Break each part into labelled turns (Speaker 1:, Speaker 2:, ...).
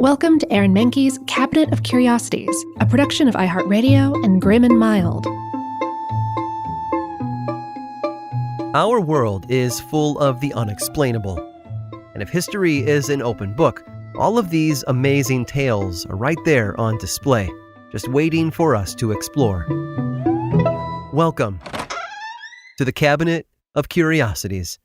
Speaker 1: Welcome to Aaron Mahnke's Cabinet of Curiosities, a production of iHeartRadio and Grim and Mild.
Speaker 2: Our world is full of the unexplainable. And if history is an open book, all of these amazing tales are right there on display, just waiting for us to explore. Welcome to the Cabinet of Curiosities.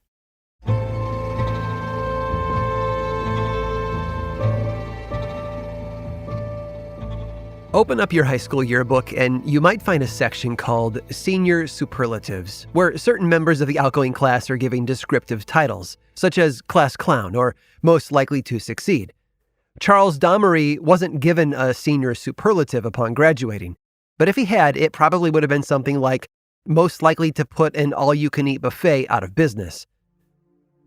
Speaker 2: Open up your high school yearbook and you might find a section called Senior Superlatives, where certain members of the outgoing class are giving descriptive titles, such as Class Clown or Most Likely to Succeed. Charles Damery wasn't given a senior superlative upon graduating, but if he had, it probably would have been something like Most Likely to Put an All-You-Can-Eat Buffet Out of Business.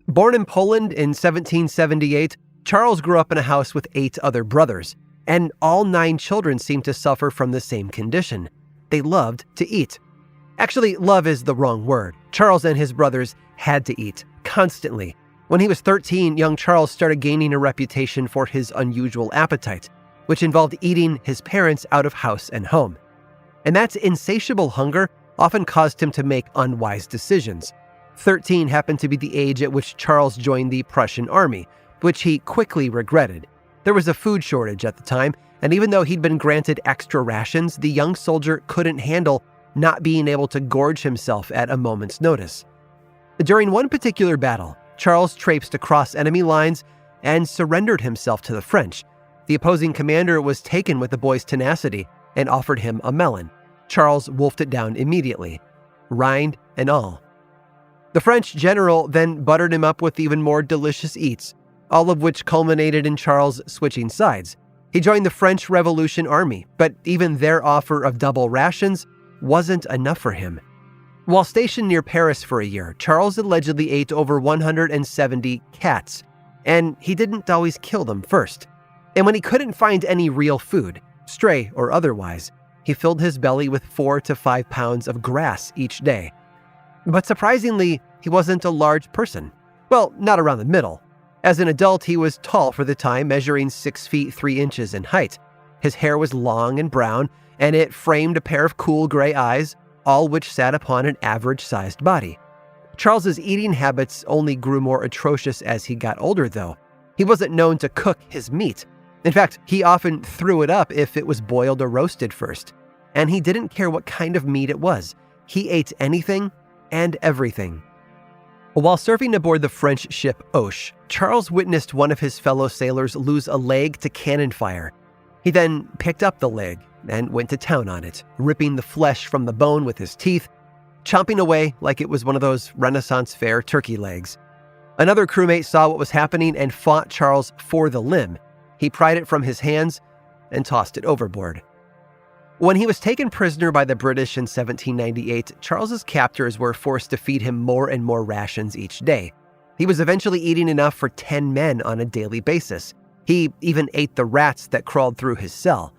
Speaker 2: Born in Poland in 1778, Charles grew up in a house with 8 other brothers. And all 9 children seemed to suffer from the same condition. They loved to eat. Actually, love is the wrong word. Charles and his brothers had to eat, constantly. When he was 13, young Charles started gaining a reputation for his unusual appetite, which involved eating his parents out of house and home. And that insatiable hunger often caused him to make unwise decisions. 13 happened to be the age at which Charles joined the Prussian army, which he quickly regretted. There was a food shortage at the time, and even though he'd been granted extra rations, the young soldier couldn't handle not being able to gorge himself at a moment's notice. During one particular battle, Charles traipsed across enemy lines and surrendered himself to the French. The opposing commander was taken with the boy's tenacity and offered him a melon. Charles wolfed it down immediately, rind and all. The French general then buttered him up with even more delicious eats, all of which culminated in Charles switching sides. He joined the French Revolution Army, but even their offer of double rations wasn't enough for him. While stationed near Paris for a year, Charles allegedly ate over 170 cats, and he didn't always kill them first. And when he couldn't find any real food, stray or otherwise, he filled his belly with 4 to 5 pounds of grass each day. But surprisingly, he wasn't a large person. Well, not around the middle. As an adult, he was tall for the time, measuring 6 feet 3 inches in height. His hair was long and brown, and it framed a pair of cool gray eyes, all which sat upon an average-sized body. Charles's eating habits only grew more atrocious as he got older, though. He wasn't known to cook his meat. In fact, he often threw it up if it was boiled or roasted first. And he didn't care what kind of meat it was. He ate anything and everything. While serving aboard the French ship Auch, Charles witnessed one of his fellow sailors lose a leg to cannon fire. He then picked up the leg and went to town on it, ripping the flesh from the bone with his teeth, chomping away like it was one of those Renaissance fair turkey legs. Another crewmate saw what was happening and fought Charles for the limb. He pried it from his hands and tossed it overboard. When he was taken prisoner by the British in 1798, Charles's captors were forced to feed him more and more rations each day. He was eventually eating enough for 10 men on a daily basis. He even ate the rats that crawled through his cell.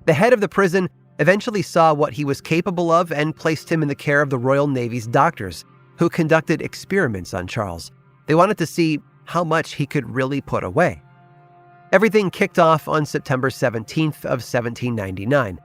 Speaker 2: The head of the prison eventually saw what he was capable of and placed him in the care of the Royal Navy's doctors, who conducted experiments on Charles. They wanted to see how much he could really put away. Everything kicked off on September 17th of 1799.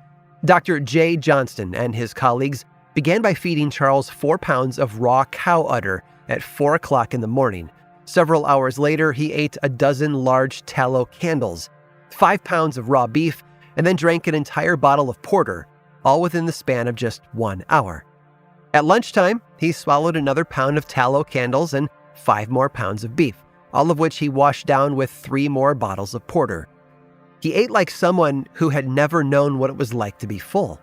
Speaker 2: Dr. J. Johnston and his colleagues began by feeding Charles 4 pounds of raw cow udder at 4 o'clock in the morning. Several hours later, he ate a dozen large tallow candles, 5 pounds of raw beef, and then drank an entire bottle of porter, all within the span of just 1 hour. At lunchtime, he swallowed another pound of tallow candles and 5 more pounds of beef, all of which he washed down with 3 more bottles of porter. He ate like someone who had never known what it was like to be full.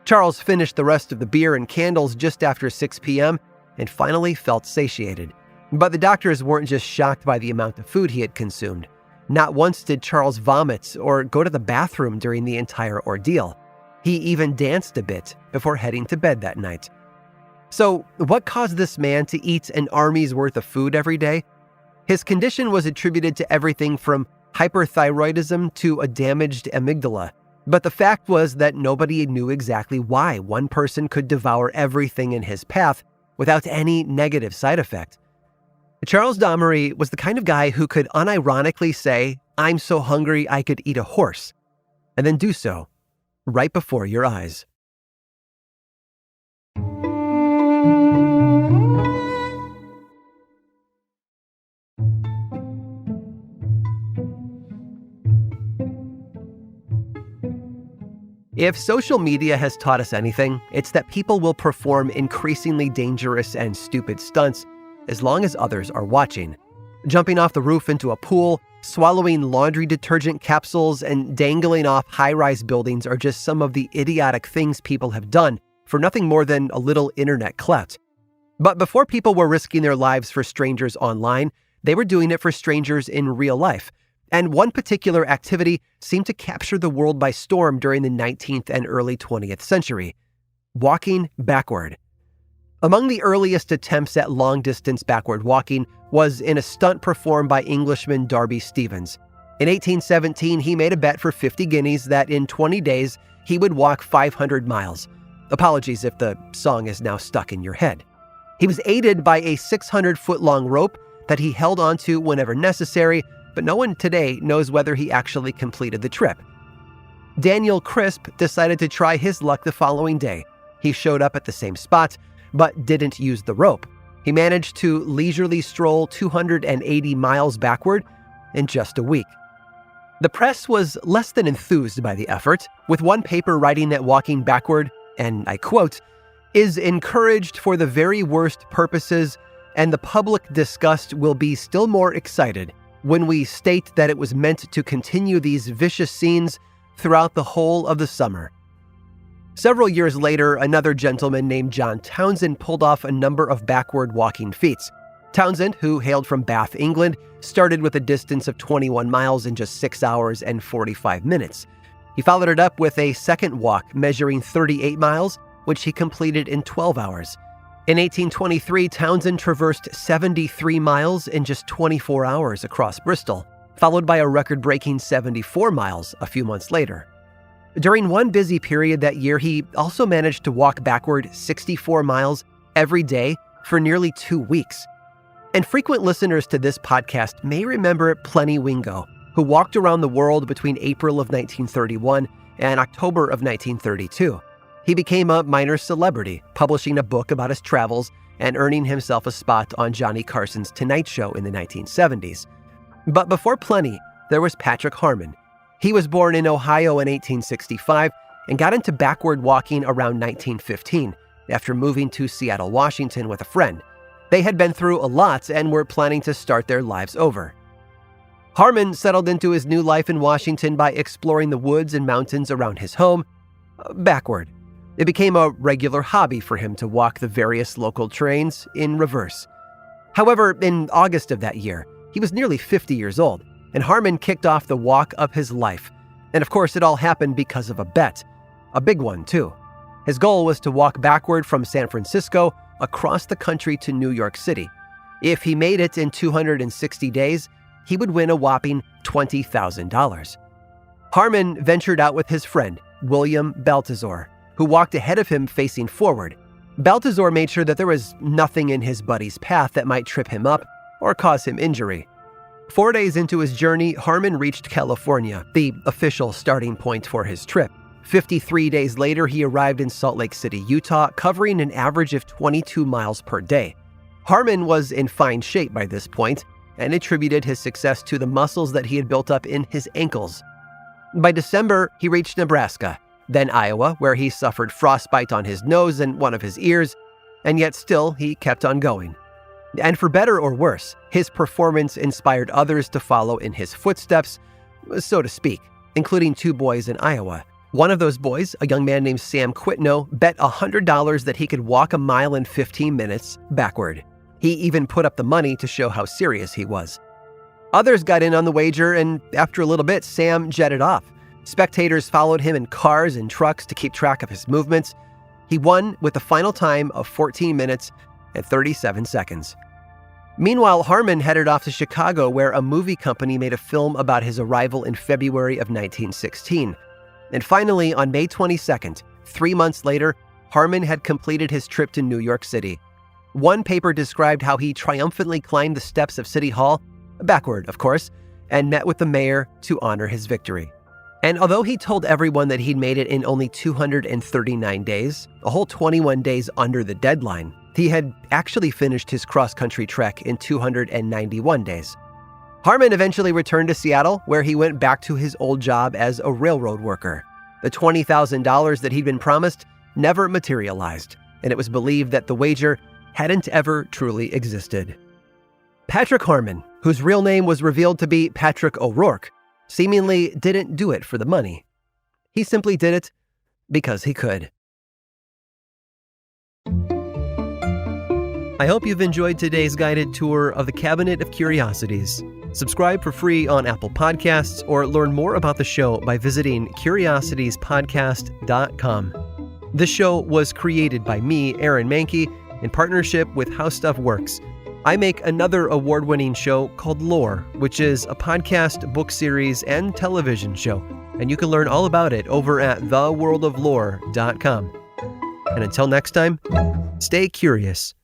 Speaker 2: Charles finished the rest of the beer and candles just after 6 p.m. and finally felt satiated. But the doctors weren't just shocked by the amount of food he had consumed. Not once did Charles vomit or go to the bathroom during the entire ordeal. He even danced a bit before heading to bed that night. So, what caused this man to eat an army's worth of food every day? His condition was attributed to everything from hyperthyroidism to a damaged amygdala. But the fact was that nobody knew exactly why one person could devour everything in his path without any negative side effect. Charles Damery was the kind of guy who could unironically say, "I'm so hungry I could eat a horse," and then do so right before your eyes. If social media has taught us anything, it's that people will perform increasingly dangerous and stupid stunts as long as others are watching. Jumping off the roof into a pool, swallowing laundry detergent capsules, and dangling off high-rise buildings are just some of the idiotic things people have done for nothing more than a little internet clout. But before people were risking their lives for strangers online, they were doing it for strangers in real life. And one particular activity seemed to capture the world by storm during the 19th and early 20th century: walking backward. Among the earliest attempts at long-distance backward walking was in a stunt performed by Englishman Darby Stevens. In 1817, he made a bet for 50 guineas that in 20 days, he would walk 500 miles. Apologies if the song is now stuck in your head. He was aided by a 600-foot-long rope that he held onto whenever necessary, but no one today knows whether he actually completed the trip. Daniel Crisp decided to try his luck the following day. He showed up at the same spot, but didn't use the rope. He managed to leisurely stroll 280 miles backward in just a week. The press was less than enthused by the effort, with one paper writing that walking backward, and I quote, "is encouraged for the very worst purposes, and the public disgust will be still more excited when we state that it was meant to continue these vicious scenes throughout the whole of the summer." Several years later, another gentleman named John Townsend pulled off a number of backward walking feats. Townsend, who hailed from Bath, England, started with a distance of 21 miles in just 6 hours and 45 minutes. He followed it up with a second walk measuring 38 miles, which he completed in 12 hours. In 1823, Townsend traversed 73 miles in just 24 hours across Bristol, followed by a record-breaking 74 miles a few months later. During one busy period that year, he also managed to walk backward 64 miles every day for nearly 2 weeks. And frequent listeners to this podcast may remember Plenty Wingo, who walked around the world between April of 1931 and October of 1932. He became a minor celebrity, publishing a book about his travels and earning himself a spot on Johnny Carson's Tonight Show in the 1970s. But before Plenty, there was Patrick Harmon. He was born in Ohio in 1865 and got into backward walking around 1915 after moving to Seattle, Washington with a friend. They had been through a lot and were planning to start their lives over. Harmon settled into his new life in Washington by exploring the woods and mountains around his home backward. It became a regular hobby for him to walk the various local trains in reverse. However, in August of that year, he was nearly 50 years old, and Harmon kicked off the walk of his life. And of course, it all happened because of a bet. A big one, too. His goal was to walk backward from San Francisco across the country to New York City. If he made it in 260 days, he would win a whopping $20,000. Harmon ventured out with his friend, William Baltazar, who walked ahead of him facing forward. Baltazar made sure that there was nothing in his buddy's path that might trip him up or cause him injury. 4 days into his journey, Harmon reached California, the official starting point for his trip. 53 days later, he arrived in Salt Lake City, Utah, covering an average of 22 miles per day. Harmon was in fine shape by this point and attributed his success to the muscles that he had built up in his ankles. By December, he reached Nebraska, then Iowa, where he suffered frostbite on his nose and one of his ears, and yet still he kept on going. And for better or worse, his performance inspired others to follow in his footsteps, so to speak, including 2 boys in Iowa. One of those boys, a young man named Sam Quitno, bet $100 that he could walk a mile in 15 minutes backward. He even put up the money to show how serious he was. Others got in on the wager, and after a little bit, Sam jetted off. Spectators followed him in cars and trucks to keep track of his movements. He won with a final time of 14 minutes and 37 seconds. Meanwhile, Harmon headed off to Chicago, where a movie company made a film about his arrival in February of 1916. And finally, on May 22nd, 3 months later, Harmon had completed his trip to New York City. One paper described how he triumphantly climbed the steps of City Hall, backward, of course, and met with the mayor to honor his victory. And although he told everyone that he'd made it in only 239 days, a whole 21 days under the deadline, he had actually finished his cross-country trek in 291 days. Harmon eventually returned to Seattle, where he went back to his old job as a railroad worker. The $20,000 that he'd been promised never materialized, and it was believed that the wager hadn't ever truly existed. Patrick Harmon, whose real name was revealed to be Patrick O'Rourke, seemingly didn't do it for the money. He simply did it because he could. I hope you've enjoyed today's guided tour of the Cabinet of Curiosities. Subscribe for free on Apple Podcasts or learn more about the show by visiting curiositiespodcast.com. This show was created by me, Aaron Mahnke, in partnership with How Stuff Works. I make another award-winning show called Lore, which is a podcast, book series, and television show. And you can learn all about it over at theworldoflore.com. And until next time, stay curious.